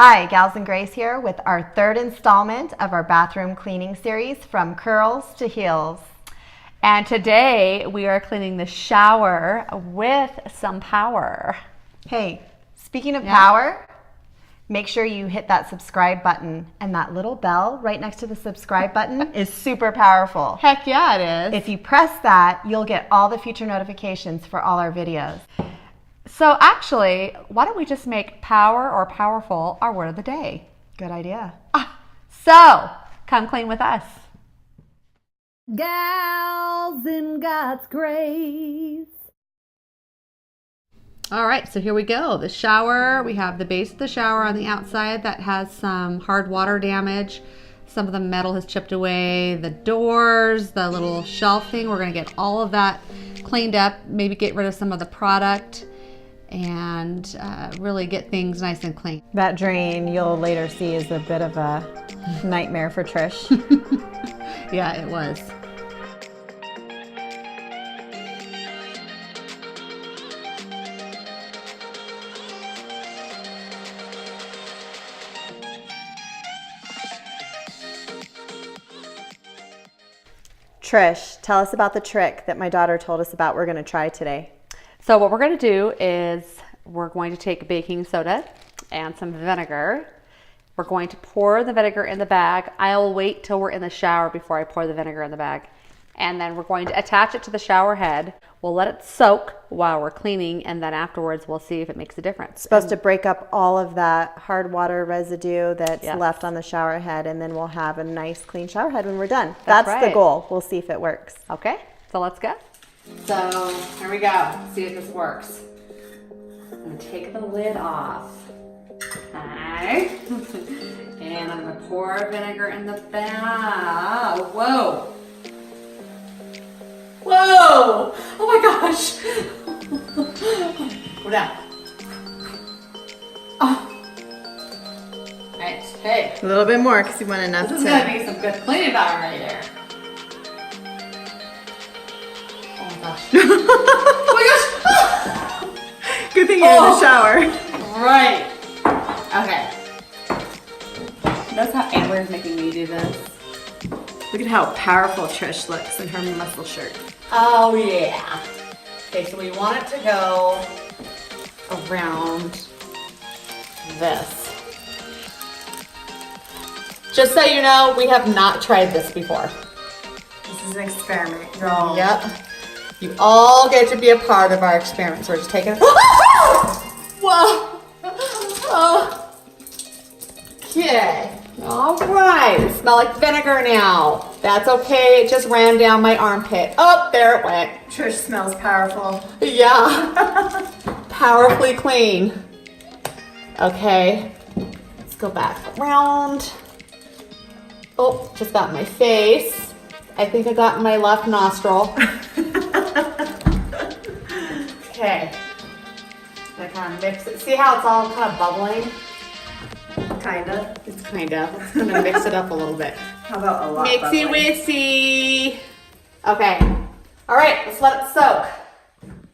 Hi, Gals and Grace here with our third installment of our bathroom cleaning series, From Curls to Heels. And today we are cleaning the shower with some power. Hey, speaking of power, make sure you hit that subscribe button, and that little bell right next to the subscribe button is super powerful. Heck yeah, it is. If you press that, you'll get all the future notifications for all our videos. So actually, why don't we just make power or powerful our word of the day? Good idea. So, come clean with us. Gals in God's grace. All right, so here we go. The shower, we have the base of the shower on the outside that has some hard water damage. Some of the metal has chipped away. The doors, the little shelf thing, we're gonna get all of that cleaned up, maybe get rid of some of the product and really get things nice and clean. That drain you'll later see is a bit of a nightmare for Trish. Yeah, it was. Trish, tell us about the trick that my daughter told us about we're going to try today. So what we're going to do is we're going to take baking soda and some vinegar. We're going to pour the vinegar in the bag. I'll wait till we're in the shower before I pour the vinegar in the bag. And then we're going to attach it to the shower head. We'll let it soak while we're cleaning, and then afterwards we'll see if it makes a difference. Supposed to break up all of that hard water residue that's left on the shower head, and then we'll have a nice clean shower head when we're done. That's right. The goal. We'll see if it works. Okay, so let's go. So here we go. See if this works. I'm gonna take the lid off. Okay. And I'm gonna pour vinegar in the bag. Whoa. Whoa! Oh my gosh! Go down. Oh. Alright, hey. A little bit more because you want enough This is gonna be some good cleaning power right there. Oh my gosh. Oh my gosh! Good thing you're in the shower. Right. Okay. Notice how Amber is making me do this. Look at how powerful Trish looks in her muscle shirt. Oh yeah. Okay, so we want it to go around this. Just so you know, we have not tried this before. This is an experiment, y'all. Yep. You all get to be a part of our experiment. So we're just taking it. Whoa. Oh. Okay. All right. Smell like vinegar now. That's okay. It just ran down my armpit. Oh, there it went. Trish smells powerful. Yeah. Powerfully clean. Okay. Let's go back around. Oh, just got in my face. I think I got in my left nostril. Okay. I kind of mix it. See how it's all kind of bubbling? Kinda. It's kind of. I'm going to mix it up a little bit. How about a lot? Mixy witsy. Okay. All right, let's let it soak.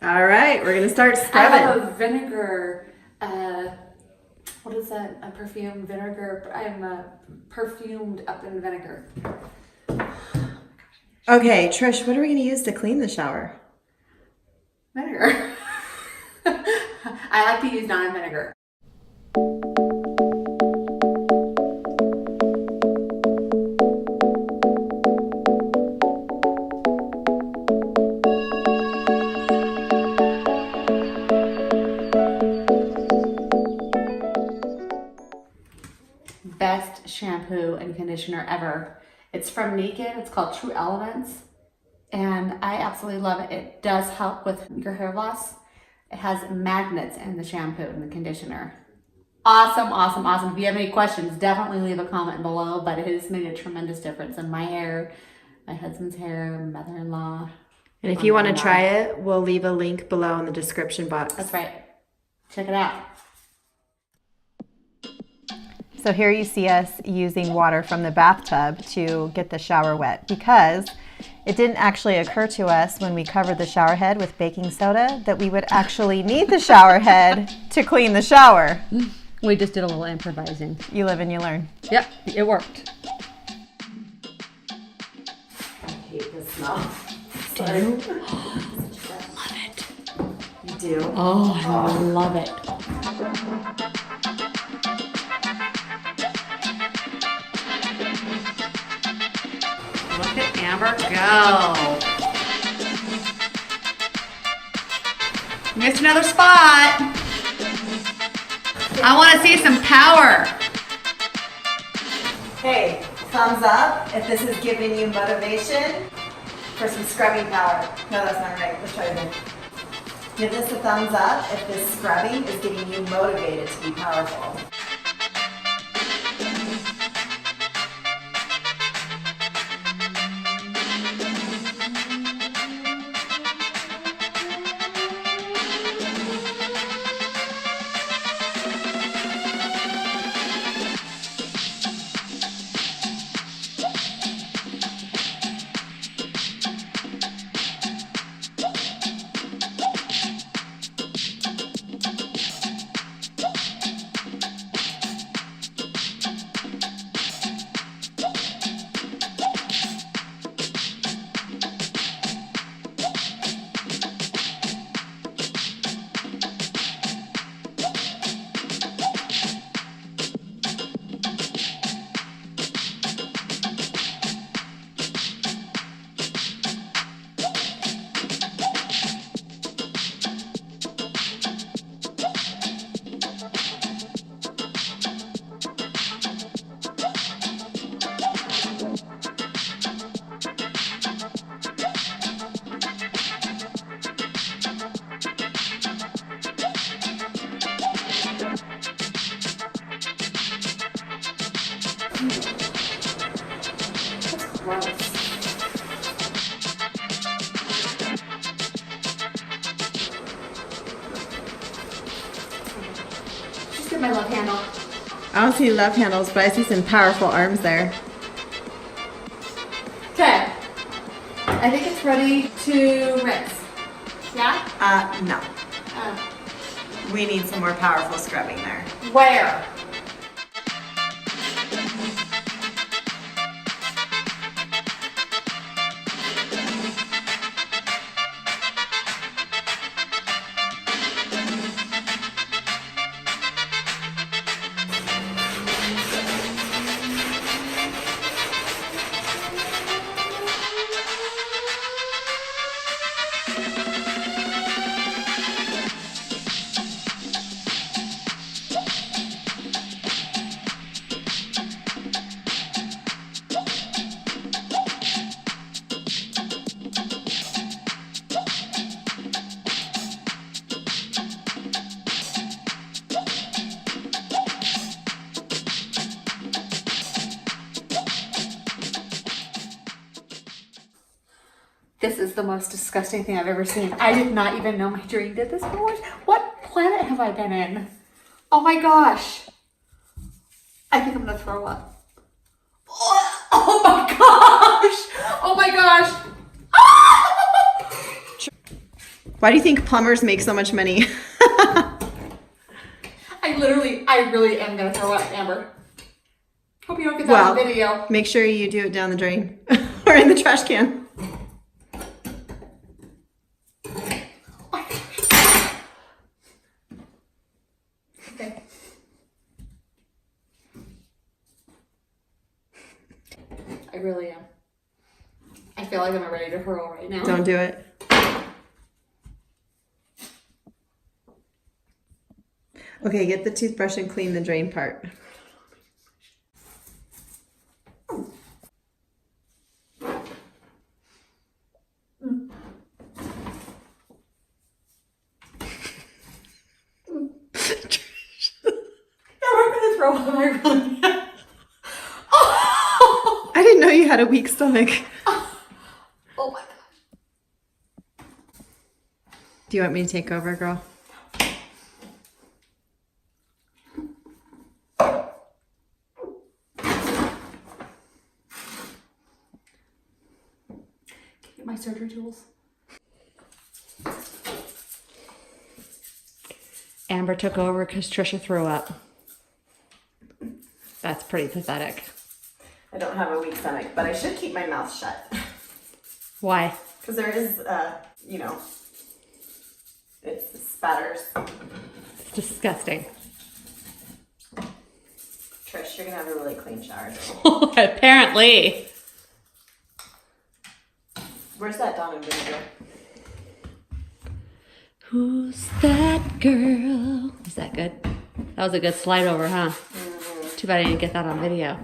All right, we're gonna start I scrubbing. have a vinegar, what is that? A perfume vinegar. I'm perfumed up in vinegar. Okay, Trish, what are we gonna use to clean the shower? Vinegar. I like to use non-vinegar. Best shampoo and conditioner ever. It's from Nikken. It's called True Elements, and I absolutely love it. It does help with your hair loss. It has magnets in the shampoo and the conditioner. Awesome, awesome, awesome. If you have any questions, definitely leave a comment below, but it has made a tremendous difference in my hair, my husband's hair, my mother-in-law. And if you want to try it, we'll leave a link below in the description box. That's right. Check it out. So here you see us using water from the bathtub to get the shower wet, because it didn't actually occur to us when we covered the shower head with baking soda that we would actually need the shower head to clean the shower. We just did a little improvising. You live and you learn. Yep, it worked. I hate this smell. Sorry. Love it. You do? Oh, I love it. Look at Amber go. Missed another spot. I want to see some power. Hey, thumbs up if this is giving you motivation for some scrubbing power. No, that's not right. Let's try it again. Give this a thumbs up if this scrubbing is getting you motivated to be powerful. Just get my left handle. I don't see love handles, but I see some powerful arms there. Okay. I think it's ready to rinse. Yeah? No. We need some more powerful scrubbing there. Where? This is the most disgusting thing I've ever seen. I did not even know my drain did this before. What planet have I been in? Oh my gosh. I think I'm gonna throw up. Oh my gosh. Oh my gosh. Why do you think plumbers make so much money? I really am gonna throw up, Amber. Hope you don't get that on video. Make sure you do it down the drain or in the trash can. Okay. I really am. I feel like I'm ready to hurl right now. Don't do it. Okay, get the toothbrush and clean the drain part. I didn't know you had a weak stomach. Oh my god. Do you want me to take over, girl? Get my surgery tools. Amber took over because Trisha threw up. That's pretty pathetic. I don't have a weak stomach, but I should keep my mouth shut. Why? Because there is, you know, it spatters. It's disgusting. Trish, you're gonna have a really clean shower. Apparently. Where's that Dawn and vinegar? Who's that girl? Was that good? That was a good slide over, huh? Mm-hmm. Too bad I didn't get that on video.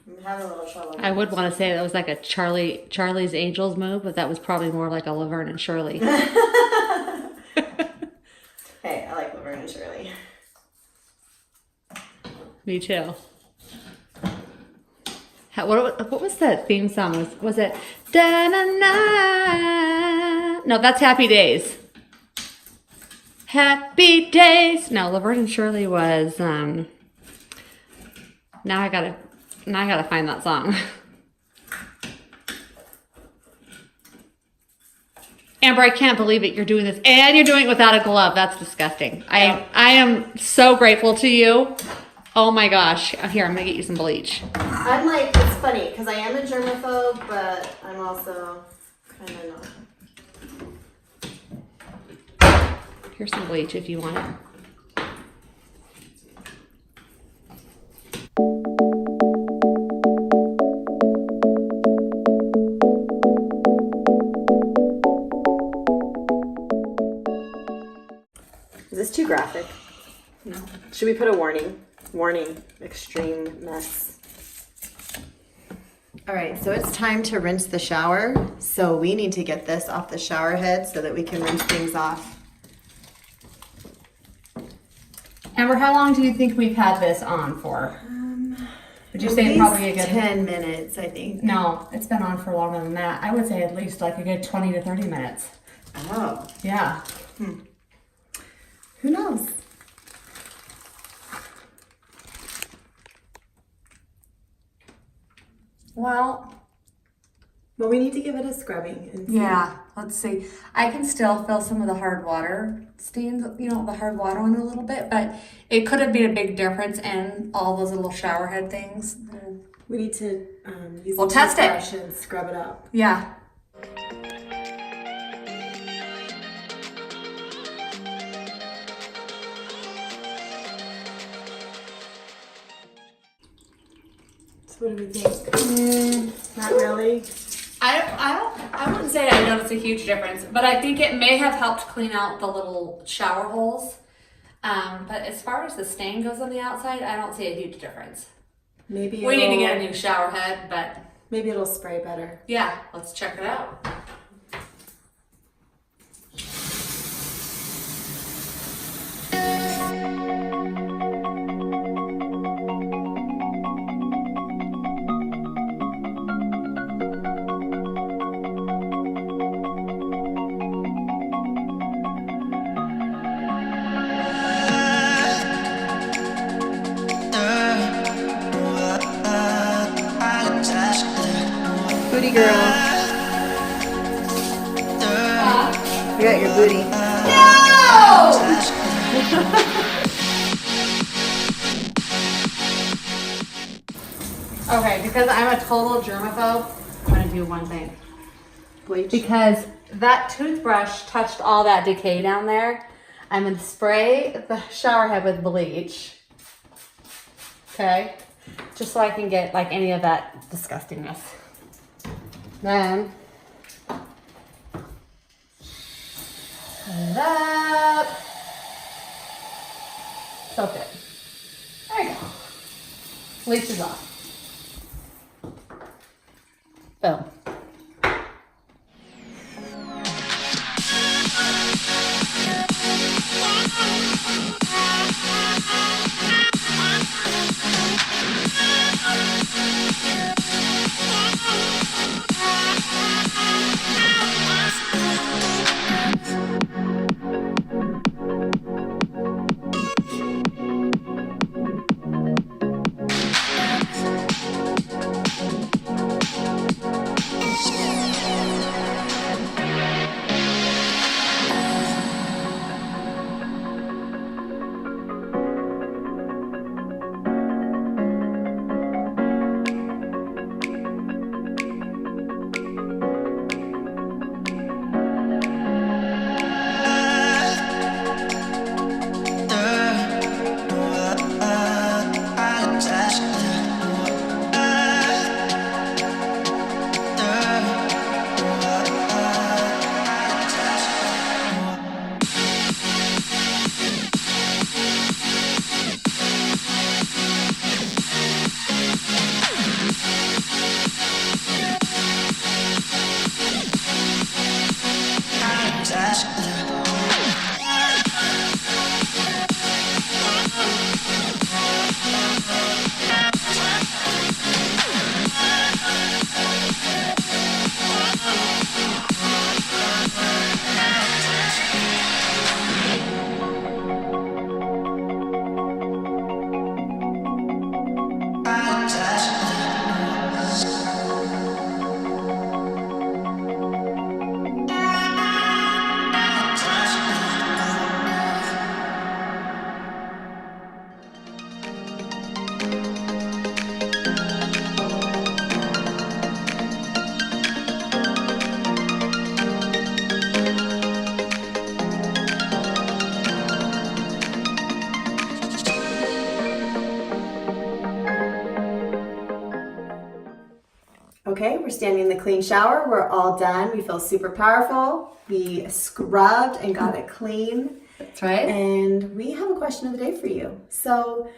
I'm having a little trouble. I would want to say that was like a Charlie's Angels move, but that was probably more like a Laverne and Shirley. Hey, I like Laverne and Shirley. Me too. What was that theme song? Was it da-na-na? No, that's Happy Days. Happy Days. No, Laverne and Shirley was now I gotta find that song. Amber, I can't believe it. You're doing this, and you're doing it without a glove. That's disgusting. Yeah. I am so grateful to you. Oh my gosh. Here, I'm gonna get you some bleach. I'm like, it's funny because I am a germaphobe, but I'm also kind of not. Here's some bleach if you want it. Is this too graphic? No. Should we put a warning? Warning, extreme mess. All right, so it's time to rinse the shower. So we need to get this off the shower head so that we can rinse things off. Amber, how long do you think we've had this on for? Would you say probably a good 10 minutes, I think. No, it's been on for longer than that. I would say at least like a good 20 to 30 minutes. Oh, Yeah. who knows? Well, we need to give it a scrubbing. And see. yeah, let's see. I can still feel some of the hard water stains, you know, the hard water on it a little bit, but it could have been a big difference in all those little shower head things. We need to use We'll a test it. toothbrush and scrub it up. Yeah. So what do we think? Not really. I wouldn't say I noticed a huge difference, but I think it may have helped clean out the little shower holes. But as far as the stain goes on the outside, I don't see a huge difference. Maybe We need to get a new shower head, but maybe it'll spray better. yeah, let's check it out. Booty girl. You got your booty. Okay, because I'm a total germaphobe, I'm gonna do one thing. Bleach. Because that toothbrush touched all that decay down there, I'm gonna spray the shower head with bleach. Okay? Just so I can get like any of that disgustingness. Then it up. Soak it. There you go. Bleach is off. Boom. Okay, we're standing in the clean shower. We're all done. We feel super powerful. We scrubbed and got it clean. That's right. And we have a question of the day for you. So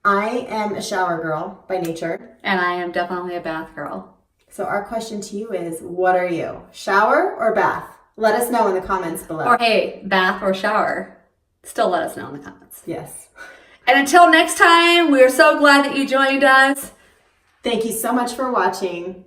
I am a shower girl by nature. And I am definitely a bath girl. So our question to you is, what are you? Shower or bath? Let us know in the comments below. Or hey, bath or shower. Still let us know in the comments. Yes. And until next time, we are so glad that you joined us. Thank you so much for watching.